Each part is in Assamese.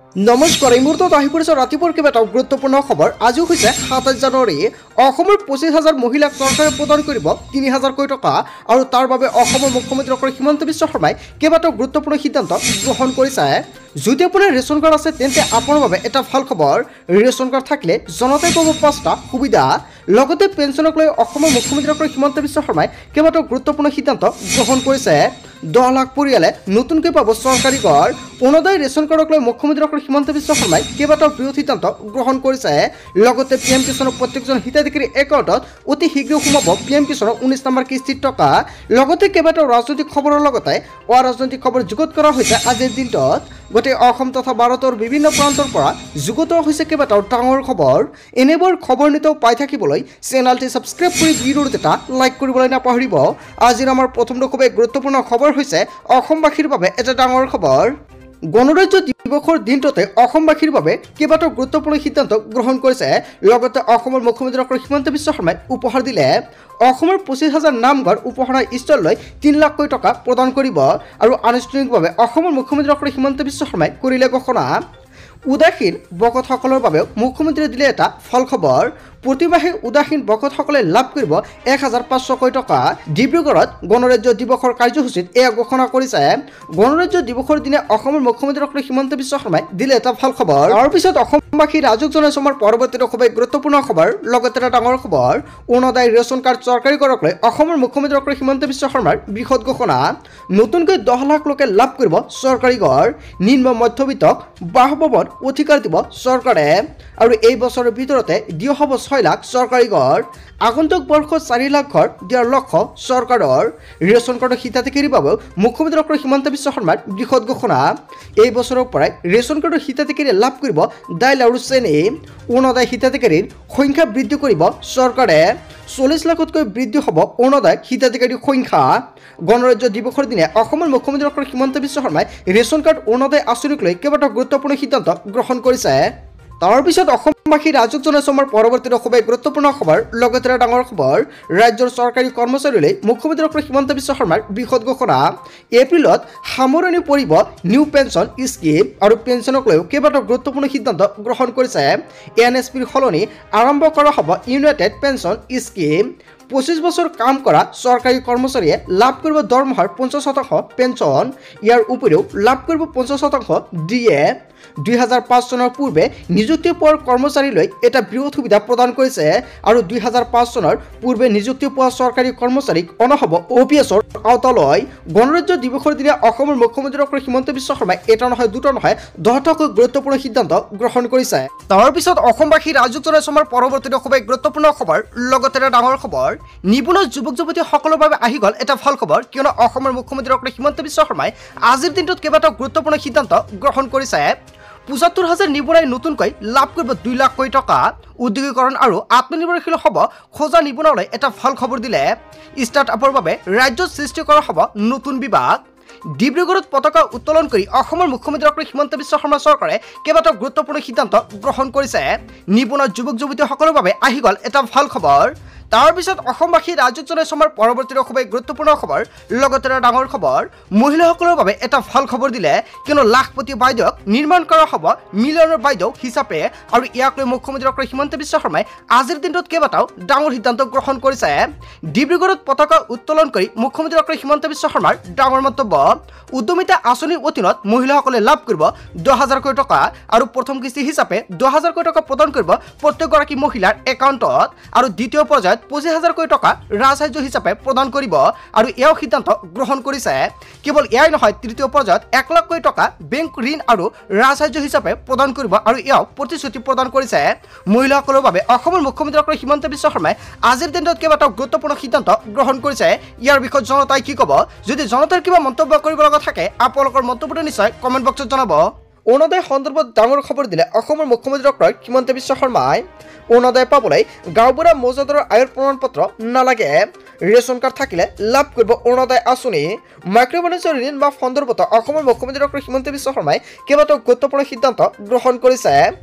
নমস্কাৰ, এই মুহূৰ্তত আহি পৰিছে ৰাতিপুৱাৰ কেইবাটাও গুৰুত্বপূৰ্ণ খবৰ। আজি হৈছে ২৭ জানুৱাৰী। অসমৰ ২৫,০০০ মহিলাক চৰকাৰে প্ৰদান কৰিব ৩,০০০ কোটি টকা আৰু তাৰ বাবে অসমৰ মুখ্যমন্ত্ৰী ডক্টৰ হিমন্ত বিশ্ব শৰ্মাই কেইবাটাও গুৰুত্বপূৰ্ণ সিদ্ধান্ত গ্ৰহণ কৰিছে। যদি আপোনাৰ ৰেচন কাৰ্ড আছে তেন্তে আপোনাৰ বাবে এটা ভাল খবৰ। ৰেচন কাৰ্ড থাকিলে জনতাই পাব ৫টা সুবিধা। লগতে পেঞ্চনক লৈ অসমৰ মুখ্যমন্ত্ৰী ডক্টৰ হিমন্ত বিশ্ব শৰ্মাই কেইবাটাও গুৰুত্বপূৰ্ণ সিদ্ধান্ত গ্ৰহণ কৰিছে। ১০ লাখ পৰিয়ালে নতুনকৈ পাব চৰকাৰী ঘৰ। অৰুণোদয় ৰেচন কাৰ্ডক লৈ মুখ্যমন্ত্ৰী ডক্টৰ হিমন্ত বিশ্ব শৰ্মাই কেইবাটাও বৃহৎ সিদ্ধান্ত গ্ৰহণ কৰিছে। লগতে পিএম কিষাণৰ প্ৰত্যেকজন হিতাধিকাৰী একাউণ্টত অতি শীঘ্ৰে সোমাব পিএম কিষাণৰ ১৯ নম্বৰ কিস্তিৰ টকা। লগতে কেইবাটাও ৰাজনৈতিক খবৰৰ লগতে অৰাজনৈতিক খবৰ যুগুত কৰা হৈছে আজিৰ দিনটোত। গোটেই অসম তথা ভাৰতৰ বিভিন্ন প্ৰান্তৰ পৰা যুগুত হৈছে কেইবাটাও ডাঙৰ খবৰ। এনেবোৰ খবৰ নিতৌ পাই থাকিবলৈ চেনেলটি ছাবস্ক্ৰাইব কৰি ভিডিঅ'টো এটা লাইক কৰিবলৈ নাপাহৰিব। আজিৰ আমাৰ প্ৰথমটো খুবেই গুৰুত্বপূৰ্ণ খবৰ হৈছে অসমবাসীৰ বাবে এটা ডাঙৰ খবৰ। গণৰাজ্য দিৱসৰ দিনটোতে অসমবাসীৰ বাবে কেইবাটাও গুৰুত্বপূৰ্ণ সিদ্ধান্ত গ্ৰহণ কৰিছে। লগতে অসমৰ মুখ্যমন্ত্ৰী ডক্টৰ হিমন্ত বিশ্ব শৰ্মাই উপহাৰ দিলে। অসমৰ ২৫,০০০ নামঘৰ উপহাৰৰ ষ্টললৈ ৩ লাখ কোটি টকা প্ৰদান কৰিব আৰু আনুষ্ঠানিকভাৱে অসমৰ মুখ্যমন্ত্ৰী ডক্টৰ হিমন্ত বিশ্ব শৰ্মাই কৰিলে ঘোষণা। উদাসীন ভকতসকলৰ বাবেও মুখ্যমন্ত্ৰীয়ে দিলে এটা ভাল খবৰ। প্ৰতিমাহে উদাসীন ভকতসকলে লাভ কৰিব ১,৫০০ কোটি টকা। ডিব্ৰুগড়ত গণৰাজ্য দিৱসৰ কাৰ্যসূচীত এয়া ঘোষণা কৰিছে। গণৰাজ্য দিৱসৰ দিনা অসমৰ মুখ্যমন্ত্ৰী ডক্টৰ হিমন্ত বিশ্ব শৰ্মাই দিলে এটা ভাল খবৰ। তাৰপিছত অসমবাসী ৰাজক জনাইছে আমাৰ পৰৱৰ্তী খুবেই গুৰুত্বপূৰ্ণ খবৰ। লগতে এটা ডাঙৰ খবৰ, অৰুণোদয় ৰেচন কাৰ্ড চৰকাৰী কৰক লৈ অসমৰ মুখ্যমন্ত্ৰী ডক্টৰ হিমন্ত বিশ্ব শৰ্মাৰ বৃহৎ ঘোষণা। নতুনকৈ ১০ লাখ লোকে লাভ কৰিব চৰকাৰী ঘৰ। নিম্ন মধ্যবিত্তক বাসভৱন অধিকাৰ দিব চৰকাৰে আৰু এই বছৰৰ ভিতৰতে দিয়া হ'ব ৬ লাখ চৰকাৰী ঘৰ। আগন্তুক বৰ্ষত ৪ লাখ ঘৰ দিয়াৰ লক্ষ্য চৰকাৰৰ। ৰেচন কাৰ্ডৰ হিতাধিকাৰীৰ বাবেও মুখ্যমন্ত্ৰী ডক্টৰ হিমন্ত বিশ্ব শৰ্মাৰ বৃহৎ ঘোষণা। এই বছৰৰ পৰাই ৰেচন কাৰ্ডৰ হিতাধিকাৰীয়ে লাভ কৰিব দাইল আৰু চেনি। অৰুণোদয় হিতাধিকাৰীৰ সংখ্যা বৃদ্ধি কৰিব চৰকাৰে। ৪০ লাখতকৈ বৃদ্ধি হ'ব অৰুণোদয় হিতাধিকাৰীৰ সংখ্যা। গণৰাজ্য দিৱসৰ দিনা অসমৰ মুখ্যমন্ত্ৰী ডক্টৰ হিমন্ত বিশ্ব শৰ্মাই ৰেচন কাৰ্ড অৰুণোদয় আঁচনিক লৈ কেইবাটাও গুৰুত্বপূৰ্ণ সিদ্ধান্ত গ্ৰহণ কৰিছে। তাৰপিছত অসমবাসী ৰাজক জনাইছে আমাৰ পৰৱৰ্তী খুবেই গুৰুত্বপূৰ্ণ খবৰ। লগতে এটা ডাঙৰ খবৰ, ৰাজ্যৰ চৰকাৰী কৰ্মচাৰীলৈ মুখ্যমন্ত্ৰী ডক্টৰ হিমন্ত বিশ্ব শৰ্মাৰ বৃহৎ ঘোষণা। এপ্ৰিলত সামৰণি পৰিব নিউ পেঞ্চন স্কিম আৰু পেঞ্চনক লৈও কেইবাটাও গুৰুত্বপূৰ্ণ সিদ্ধান্ত গ্ৰহণ কৰিছে। NSPৰ সলনি আৰম্ভ কৰা হ'ব ইউনাইটেড পেঞ্চন স্কিম। ২৫ বছৰ কাম কৰা চৰকাৰী কৰ্মচাৰীয়ে লাভ কৰিব দৰমহাৰ ৫০% পেঞ্চন। ইয়াৰ উপৰিও লাভ কৰিব ৫০% DA। ২০০৫ চনৰ পূৰ্বে নিযুক্তি পোৱাৰ কৰ্মচাৰীলৈ এটা বৃহৎ সুবিধা প্ৰদান কৰিছে আৰু ২০০৫ চনৰ পূৰ্বে নিযুক্তি পোৱা চৰকাৰী কৰ্মচাৰীক অনা হ'ব OPSৰ আওতালৈ। গণৰাজ্য দিৱসৰ দিনা অসমৰ মুখ্যমন্ত্ৰী ডক্টৰ হিমন্ত বিশ্ব শৰ্মাই এটা নহয় দুটা নহয় ১০টাকৈ গুৰুত্বপূৰ্ণ সিদ্ধান্ত গ্ৰহণ কৰিছে। তাৰপিছত অসমবাসী ৰাজক জনাইছে আমাৰ পৰৱৰ্তী খুবেই গুৰুত্বপূৰ্ণ খবৰ। লগতে এটা ডাঙৰ খবৰ, নিবনুৱা যুৱক যুৱতীসকলৰ বাবে আহি গ'ল এটা ভাল খবৰ, কিয়নো অসমৰ মুখ্যমন্ত্ৰী ডক্টৰ হিমন্ত বিশ্ব শৰ্মাই আজিৰ দিনটোত কেইবাটাও গুৰুত্বপূৰ্ণ সিদ্ধান্ত গ্ৰহণ কৰিছে। ৭৫,০০০ নিবনুৱাই নতুনকৈ লাভ কৰিব ২ লাখ কোটি টকা। উদ্যোগীকৰণ আৰু আত্মনিৰ্ভৰশীল হ'ব খোজা নিবনুৱালৈ এটা ভাল খবৰ দিলে। ষ্টাৰ্টআপৰ বাবে ৰাজ্যত সৃষ্টি কৰা হ'ব নতুন বিভাগ। ডিব্ৰুগড়ত পতাকা উত্তোলন কৰি অসমৰ মুখ্যমন্ত্ৰী ডক্টৰ হিমন্ত বিশ্ব শৰ্মা চৰকাৰে কেইবাটাও গুৰুত্বপূৰ্ণ সিদ্ধান্ত গ্ৰহণ কৰিছে। নিবনুৱা যুৱক যুৱতীসকলৰ বাবে আহি গ'ল এটা ভাল খবৰ। তাৰপিছত অসমবাসী ৰাজক জনাইছে আমাৰ পৰৱৰ্তী খুবেই গুৰুত্বপূৰ্ণ খবৰ। লগতে এটা ডাঙৰ খবৰ, মহিলাসকলৰ বাবে এটা ভাল খবৰ দিলে, কিয়নো লাখপতি বাইদেউক নিৰ্মাণ কৰা হ'ব মিলিয়নৰ বাইদেউ হিচাপে আৰু ইয়াক লৈ মুখ্যমন্ত্ৰী ডক্টৰ হিমন্ত বিশ্ব শৰ্মাই আজিৰ দিনটোত কেইবাটাও ডাঙৰ সিদ্ধান্ত গ্ৰহণ কৰিছে। ডিব্ৰুগড়ত পতাকা উত্তোলন কৰি মুখ্যমন্ত্ৰী ডক্টৰ হিমন্ত বিশ্ব শৰ্মাৰ ডাঙৰ মন্তব্য। উদ্যমিতা আঁচনিৰ অধীনত মহিলাসকলে লাভ কৰিব ১০,০০০ কোটি টকা আৰু প্ৰথম কিস্তি হিচাপে ১০,০০০ কোটি টকা প্ৰদান কৰিব প্ৰত্যেকগৰাকী মহিলাৰ একাউণ্টত আৰু দ্বিতীয় পৰ্যায়ত ২৫,০০০ কোটি টকা ৰাজসাহায্য হিচাপে প্ৰদান কৰিব আৰু এয়াও সিদ্ধান্ত গ্ৰহণ কৰিছে। কেৱল এয়াই নহয়, তৃতীয় পৰ্যায়ত ১ লাখ কোটি টকা বেংক ঋণ আৰু ৰাজসাহায্য হিচাপে প্ৰদান কৰিব আৰু এয়াও প্ৰতিশ্ৰুতি প্ৰদান কৰিছে। মহিলাসকলৰ বাবে অসমৰ মুখ্যমন্ত্ৰী ডক্টৰ হিমন্ত বিশ্ব শৰ্মাই আজিৰ দিনটোত কেইবাটাও গুৰুত্বপূৰ্ণ সিদ্ধান্ত গ্ৰহণ কৰিছে। ইয়াৰ বিষয়ত জনতাই কি ক'ব? যদি জনতাৰ কিবা মন্তব্য কৰিব লগা থাকে আপোনালোকৰ মন্তব্যটো নিশ্চয় কমেণ্ট বক্সত জনাব। অৰুণোদয় সন্দৰ্ভত ডাঙৰ খবৰ দিলে অসমৰ মুখ্যমন্ত্ৰী ডক্টৰ হিমন্ত বিশ্ব শৰ্মাই। অৰুণোদয় পাবলৈ গাঁওবুঢ়া মৌজাদাৰৰ আয়ৰ প্ৰমাণপত্ৰ নালাগে। ৰেচন কাৰ্ড থাকিলে লাভ কৰিব অৰুণোদয় আঁচনি মাইক্ৰ'ফাইনেন্সৰ ঋণ বা সন্দৰ্ভত অসমৰ মুখ্যমন্ত্ৰী ডক্টৰ হিমন্ত বিশ্ব শৰ্মাই কেইবাটাও গুৰুত্বপূৰ্ণ সিদ্ধান্ত গ্ৰহণ কৰিছে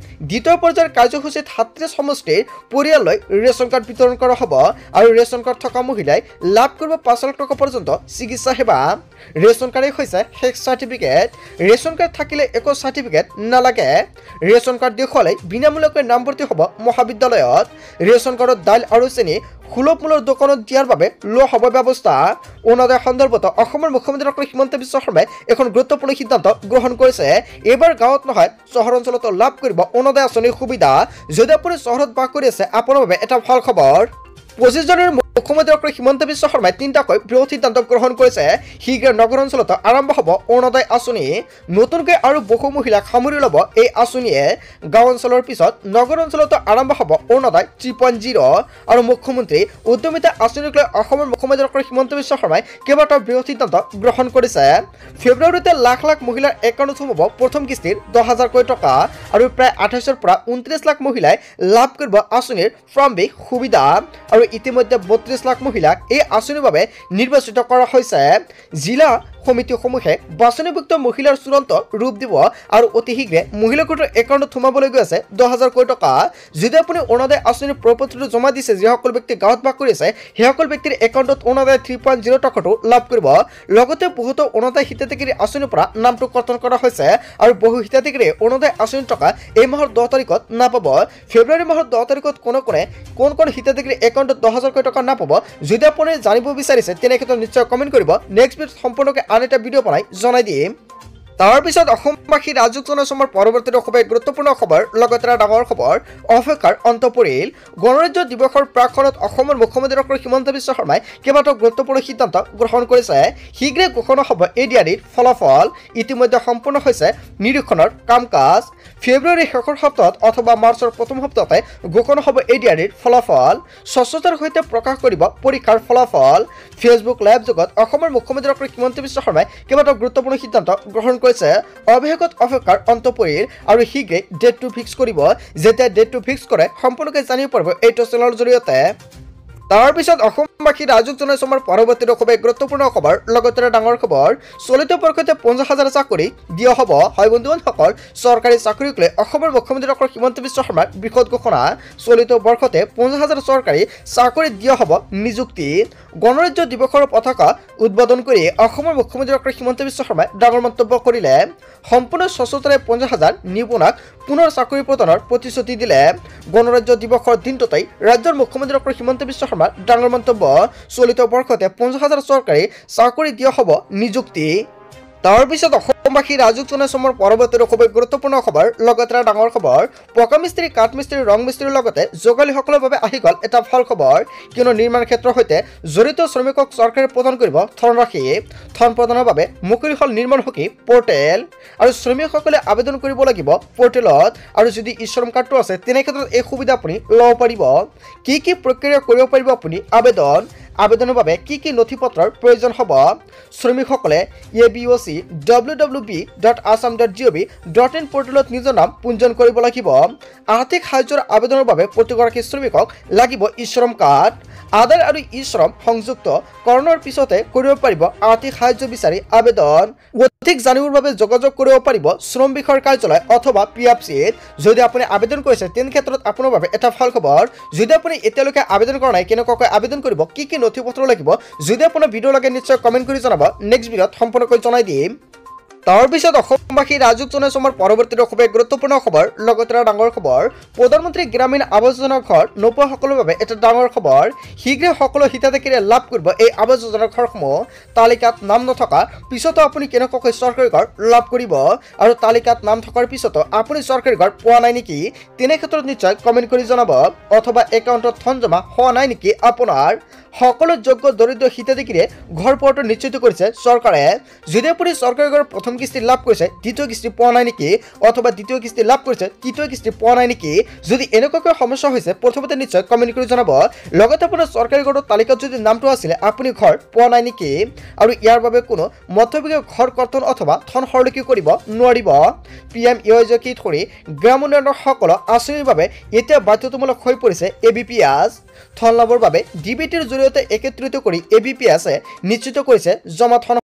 দ্বিতীয় পৰ্যায়ৰ কাৰ্যসূচীত ৩৭ সমষ্টিৰ পৰিয়াললৈ ৰেচন কাৰ্ড বিতৰণ কৰা হ'ব আৰু ৰেচন কাৰ্ড থকা মহিলাই লাভ কৰিব ৫ লাখ টকা পৰ্যন্ত চিকিৎসা সেৱা ৰেচন কাৰ্ডেই হৈছে শেষ চাৰ্টিফিকেট ৰেচন কাৰ্ড থাকিলে একো চাৰ্টিফিকেট নালাগে ৰেচন কাৰ্ড দেখুৱালে বিনামূলীয়াকৈ নামভৰ্তি হ'ব মহাবিদ্যালয়ত ৰেচন কাৰ্ডত দাইল আৰু চেনি সুলভ মূল্যৰ দোকানত দিয়াৰ বাবে লোৱা হ'ব ব্যৱস্থা অৰুণোদয় সন্দৰ্ভত অসমৰ মুখ্যমন্ত্ৰী ডক্টৰ হিমন্ত বিশ্ব শৰ্মাই এখন গুৰুত্বপূৰ্ণ সিদ্ধান্ত গ্ৰহণ কৰিছে এইবাৰ গাঁৱত নহয় চহৰ অঞ্চলতো লাভ কৰিব অৰুণোদয় আঁচনিৰ সুবিধা যদি আপুনি চহৰত বাস কৰি আছে আপোনাৰ বাবে এটা ভাল খবৰ ২৫ জানুৱাৰীৰ মুখ্যমন্ত্ৰী ডক্টৰ হিমন্ত বিশ্ব শৰ্মাই তিনিটাকৈ বৃহৎ সিদ্ধান্ত গ্ৰহণ কৰিছে শীঘ্ৰে নগৰ অঞ্চলত আৰম্ভ হ'ব অৰুণোদয় আঁচনি নতুনকৈ আৰু বহু মহিলাক সামৰি ল'ব এই আঁচনিয়ে গাঁও অঞ্চলৰ পিছত নগৰ অঞ্চলতো আৰম্ভ হ'ব অৰুণোদয় 3.0 আৰু মুখ্যমন্ত্ৰী উদ্যমিতা আঁচনিক লৈ অসমৰ মুখ্যমন্ত্ৰী ডক্টৰ হিমন্ত বিশ্ব শৰ্মাই কেইবাটাও বৃহৎ সিদ্ধান্ত গ্ৰহণ কৰিছে ফেব্ৰুৱাৰীতে লাখ লাখ মহিলাৰ একাউণ্টত সোমাব প্ৰথম কিস্তিৰ ১০,০০০ কোটি টকা আৰু প্ৰায় ২৮ৰ পৰা ২৯ লাখ মহিলাই লাভ কৰিব আঁচনিৰ প্ৰাৰম্ভিক সুবিধা আৰু ইতিমধ্যে ৩২ লাখ মহিলাক এই আঁচনিৰ বাবে নিৰ্বাচিত কৰা হৈছে জিলা সমিতিসমূহে বাছনিভুক্ত মহিলাৰ চূড়ান্ত ৰূপ দিব আৰু অতি শীঘ্ৰে মহিলাগোটৰ একাউণ্টত সোমাবলৈ গৈ আছে ১০,০০০ কোটি টকা যদি আপুনি অৰুণোদয় আঁচনিৰ প্ৰপত্ৰটো জমা দিছে যিসকল ব্যক্তি গাঁৱত বাস কৰি আছে সেইসকল ব্যক্তিৰ একাউণ্টত অৰুণোদয় 3.0 টকাটো লাভ কৰিব লগতে বহুতো অৰুণোদয় হিতাধিকাৰী আঁচনিৰ পৰা নামটো কৰ্তন কৰা হৈছে আৰু বহু হিতাধিকাৰীয়ে অৰুণোদয় আঁচনিৰ টকা এই মাহৰ 10 তাৰিখত নাপাব ফেব্ৰুৱাৰী মাহৰ 10 তাৰিখত কোন হিতাধিকাৰী একাউণ্টত ১০,০০০ কোটি টকা নাপাব যদি আপুনি জানিব বিচাৰিছে তেনে ক্ষেত্ৰত নিশ্চয় কমেণ্ট কৰিব নেক্সট ভিডিঅ'ত সম্পূৰ্ণকৈ আন এটা ভিডিঅ' বনাই জনাই দিম তাৰ পিছত অসমবাসী ৰাজুক জনসমৰ পৰৱৰ্তী খুব গুৰুত্বপূৰ্ণ খবৰ লগতে এটা ডাঙৰ খবৰ অপেক্ষাৰ অন্ত পৰিল গণৰাজ্য দিৱসৰ প্ৰাকখনত অসমৰ মুখ্যমন্ত্ৰী ডক্টৰ হিমন্ত বিশ্ব শৰ্মাই কেইবাটাও গুৰুত্বপূৰ্ণ সিদ্ধান্ত গ্ৰহণ কৰিছে শীঘ্ৰে ঘোষণা হ'ব এডিআৰিৰ ফলাফল ইতিমধ্যে সম্পূৰ্ণ হৈছে নিৰীক্ষণৰ কাম কাজ ফেব্ৰুৱাৰীৰ শেষৰ সপ্তাহত অথবা মাৰ্চৰ প্ৰথম সপ্তাহতে ঘোষণা হ'ব এডিআৰিৰ ফলাফল স্বচ্ছতাৰ সৈতে প্ৰকাশ কৰিব পৰীক্ষাৰ ফলাফল ফেচবুক লাইভ যুগত অসমৰ মুখ্যমন্ত্ৰী ডক্টৰ হিমন্ত বিশ্ব শৰ্মাই কেইবাটাও গুৰুত্বপূৰ্ণ সিদ্ধান্ত গ্ৰহণ কৰিছে অৱশেষত অপেক্ষাৰ অন্ত পৰিল আৰু শীঘ্ৰে ডেটটো ফিক্স কৰিব যেতিয়া ডেটটো ফিক্স কৰে সম্পূৰ্ণকৈ জানিব পাৰিব এইটো চেনেলৰ জৰিয়তে তাৰ পিছত অসমবাসী ৰাজুক জনসমৰ পৰৱৰ্তী খুব গুৰুত্বপূৰ্ণ খবৰ লগতে ডাঙৰ খবৰ চলিত বৰ্ষতে ৫০,০০০ চাকৰি দিয়া হ'ব হয় বন্ধুসকল চৰকাৰী চাকৰিক লৈ অসমৰ মুখ্যমন্ত্ৰী ডক্টৰ হিমন্ত বিশ্ব শৰ্মাৰ বৃহৎ ঘোষণা চলিত বৰ্ষতে ৫০,০০০ চৰকাৰী চাকৰি দিয়া হ'ব নিযুক্তি গণৰাজ্য দিৱসৰ পতাকা উদ্বোধন কৰি অসমৰ মুখ্যমন্ত্ৰী ডক্টৰ হিমন্ত বিশ্ব শৰ্মাই ডাঙৰ মন্তব্য কৰিলে সম্পূৰ্ণ স্বচ্ছতাৰে ৫০,০০০ নিবনুৱাক পুনৰ চাকৰি প্ৰদানৰ প্ৰতিশ্ৰুতি দিলে গণৰাজ্য দিৱসৰ দিনটোতেই ৰাজ্যৰ মুখ্যমন্ত্ৰী ডক্টৰ হিমন্ত বিশ্ব শৰ্মাৰ ডাঙৰ মন্তব্য চলিত বৰ্ষতে ৫০,০০০ চৰকাৰী চাকৰি দিয়া হ'ব নিযুক্তি তাৰ পিছত অসমবাসী ৰাজুক জনসমৰ পৰৱৰ্তী খুব গুৰুত্বপূৰ্ণ খবৰ লগতে এটা ডাঙৰ খবৰ পকা মিস্ত্ৰী কাঠ মিস্ত্ৰী ৰং মিস্ত্ৰীৰ লগতে যোগালীসকলৰ বাবে আহি গ'ল এটা ভাল খবৰ কিয়নো নিৰ্মাণ ক্ষেত্ৰৰ সৈতে জড়িত শ্ৰমিকক চৰকাৰে প্ৰদান কৰিব ধনৰাশি ধন প্ৰদানৰ বাবে মুকলি হ'ল নিৰ্মাণ সখী পৰ্টেল আৰু শ্ৰমিকসকলে আবেদন কৰিব লাগিব পৰ্টেলত আৰু যদি ই শ্ৰম কাৰ্ডটো আছে তেনে ক্ষেত্ৰত এই সুবিধা আপুনি ল'ব পাৰিব কি প্ৰক্ৰিয়া কৰিব পাৰিব আপুনি আবেদনৰ বাবে কি নথিপত্ৰৰ প্ৰয়োজন হ'ব শ্ৰমিকসকলে aboc.www.assam.gov.in পৰ্টেলত নিজৰ নাম পঞ্জীয়ন কৰিব লাগিব আৰ্থিক সাহায্যৰ আবেদনৰ বাবে প্ৰতিগৰাকী শ্ৰমিকক লাগিব ই শ্ৰম কাৰ্ড আদায় আৰু ই শ্ৰম সংযুক্ত কৰণৰ পিছতে কৰিব পাৰিব আৰ্থিক সাহায্য বিচাৰি আবেদন অধিক জানিবৰ বাবে যোগাযোগ কৰিব পাৰিব শ্ৰম বিষয়ৰ কাৰ্যালয় অথবা পিএফচিত যদি আপুনি আবেদন কৰিছে তেনে ক্ষেত্ৰত আপোনাৰ বাবে এটা ভাল খবৰ যদি আপুনি এতিয়ালৈকে আবেদন কৰা নাই কেনেকুৱাকৈ আবেদন কৰিব কি নথিপত্ৰ লাগিব যদি আপোনাৰ ভিডিঅ' লাগে নিশ্চয় কমেণ্ট কৰি জনাব নেক্সট ভিডিঅ'ত সম্পূৰ্ণকৈ জনাই দিম তাৰ পিছত অসমবাসী ৰাজুক জনসমৰ পৰৱৰ্তী খুব গুৰুত্বপূৰ্ণ খবৰ লগতে এটা ডাঙৰ খবৰ প্ৰধানমন্ত্ৰী গ্ৰামীণ আৱাস যোজনাৰ ঘৰ নোপোৱাসকলৰ বাবে এটা ডাঙৰ খবৰ শীঘ্ৰে সকলো হিতাধিকাৰীয়ে লাভ কৰিব এই আৱাস যোজনাৰ ঘৰসমূহ তালিকাত নাম নথকা পিছতো আপুনি কেনেকুৱাকৈ চৰকাৰী ঘৰ লাভ কৰিব আৰু তালিকাত নাম থকাৰ পিছতো আপুনি চৰকাৰী ঘৰ পোৱা নাই নেকি তেনে ক্ষেত্ৰত নিশ্চয় কমেণ্ট কৰি জনাব অথবা একাউণ্টত ধন জমা হোৱা নাই নেকি আপোনাৰ সকলো যোগ্য দৰিদ্ৰ হিতাধিকাৰীয়ে ঘৰ পোৱাটো নিশ্চিত কৰিছে চৰকাৰে যদি আপুনি চৰকাৰী ঘৰ প্ৰথম কিস্তি লাভ কৰিছে দ্বিতীয় কিস্তি পোৱা নাই নেকি অথবা দ্বিতীয় কিস্তি লাভ কৰিছে তৃতীয় কিস্তি পোৱা নাই নেকি যদি এনেকুৱাকৈ সমস্যা হৈছে প্ৰথমতে নিশ্চয় কমেণ্ট কৰি জনাব লগতে আপোনাৰ চৰকাৰী ঘৰৰ তালিকাত যদি নামটো আছিলে আপুনি ঘৰ পোৱা নাই নেকি আৰু ইয়াৰ বাবে কোনো মধ্যভোগীয়ে ঘৰ কৰ্তন অথবা ধন সৰলীকৰণ কৰিব নোৱাৰিব পিএমইৱাইকে ধৰি গ্ৰাম উন্নয়নৰ সকলো আঁচনিৰ বাবে এতিয়া বাধ্যতামূলক হৈ পৰিছে এবিপিএছ ধন লাভৰ বাবে ডিবিটিৰ জৰিয়তে জৰিয়তে একত্ৰিত কৰি ABPS নিশ্চিত কৰিছে জমা ধন